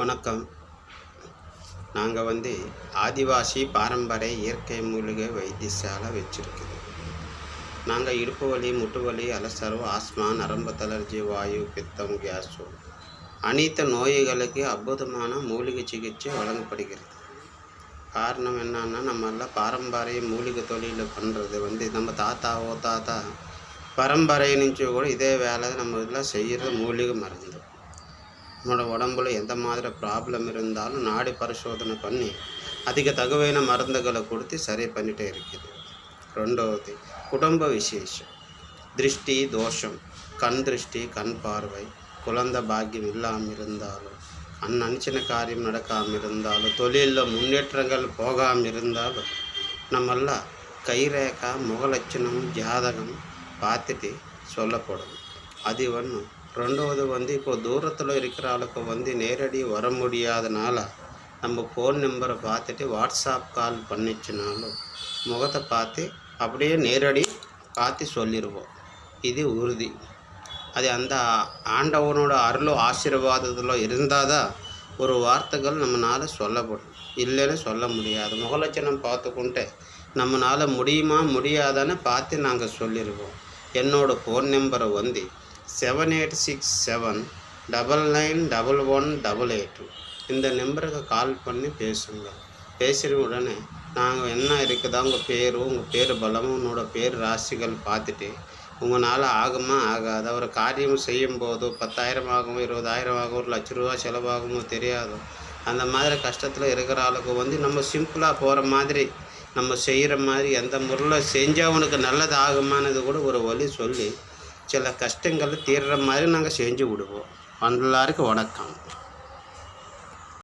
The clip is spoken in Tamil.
வணக்கம். நாங்கள் ஆதிவாசி பாரம்பரிய இயற்கை மூலிகை வைத்தியசாலை வச்சுருக்குது. நாங்கள் இடுப்பு வலி, முட்டு வலி, அலசர், ஆஸ்மா, நரம்பு தளர்ச்சி, வாயு, பித்தம், கேஸு அனைத்து நோய்களுக்கு அற்புதமான மூலிகை சிகிச்சை வழங்கப்படுகிறது. காரணம் என்னன்னா, நம்மளாம் பாரம்பரிய மூலிகை தொழில் பண்ணுறது நம்ம தாத்தா பரம்பரை நினச்சி கூட இதே வேலை நம்ம இதெல்லாம் செய்கிறது மூலிகை மருந்து. நம்மளோட உடம்புல எந்த மாதிரி ப்ராப்ளம் இருந்தாலும் நாடி பரிசோதனை பண்ணி அதிக தகுவையான மருந்துகளை கொடுத்து சரி பண்ணிகிட்டே இருக்குது. ரெண்டாவது, குடும்ப விசேஷம், திருஷ்டி தோஷம், கண் திருஷ்டி, கண் பார்வை, குழந்தை பாக்கியம் இல்லாமல் இருந்தாலும், அந்நினச்சின காரியம் நடக்காமல் இருந்தாலும், தொழிலில் முன்னேற்றங்கள் போகாமல் இருந்தாலும், நம்மெல்லாம் கைரேகா, முகலட்சணம், ஜாதகம் பார்த்துட்டு சொல்லப்படும். அது ஒன்று. ரெண்டாவது இப்போ தூரத்தில் இருக்கிற ஆளுக்கு நேரடி வர முடியாதனால நம்ம ஃபோன் நம்பரை பார்த்துட்டு வாட்ஸ்அப் கால் பண்ணிச்சுனாலும் முகத்தை பார்த்து அப்படியே நேரடி பார்த்து சொல்லிடுவோம். இது உறுதி. அது அந்த ஆண்டவனோட அருளோ ஆசீர்வாதத்தில் இருந்தால் தான் ஒரு வார்த்தைகள் நம்மளால் சொல்லப்படும், இல்லைன்னு சொல்ல முடியாது. முகலட்சணம் பார்த்துக்கொண்டு நம்மளால் முடியுமா முடியாதான்னு பார்த்து நாங்கள் சொல்லிடுவோம். என்னோடய ஃபோன் நம்பரை 7867991188. இந்த நம்பருக்கு கால் பண்ணி பேசுங்க. பேசுகிற உடனே நாங்கள் என்ன இருக்குதா உங்கள் பேர் பலமும் உன்னோட பேர் ராசிகள் பார்த்துட்டு உங்களால் ஆகுமா ஆகாத ஒரு காரியம் செய்யும்போது 10,000 ஆகும், 20,000 ஆகும், 1,00,000 ரூபா செலவாகுமோ தெரியாது. அந்த மாதிரி கஷ்டத்தில் இருக்கிற ஆளுக்கு நம்ம சிம்பிளாக போகிற மாதிரி நம்ம செய்கிற மாதிரி எந்த முறையில் செஞ்சால் அவனுக்கு நல்லது ஆகுமானது கூட ஒரு வழி சொல்லி சில கஷ்டங்கள் தீர்ற மாதிரி நாங்கள் செஞ்சு விடுவோம். எல்லாருக்கும் வணக்கம்.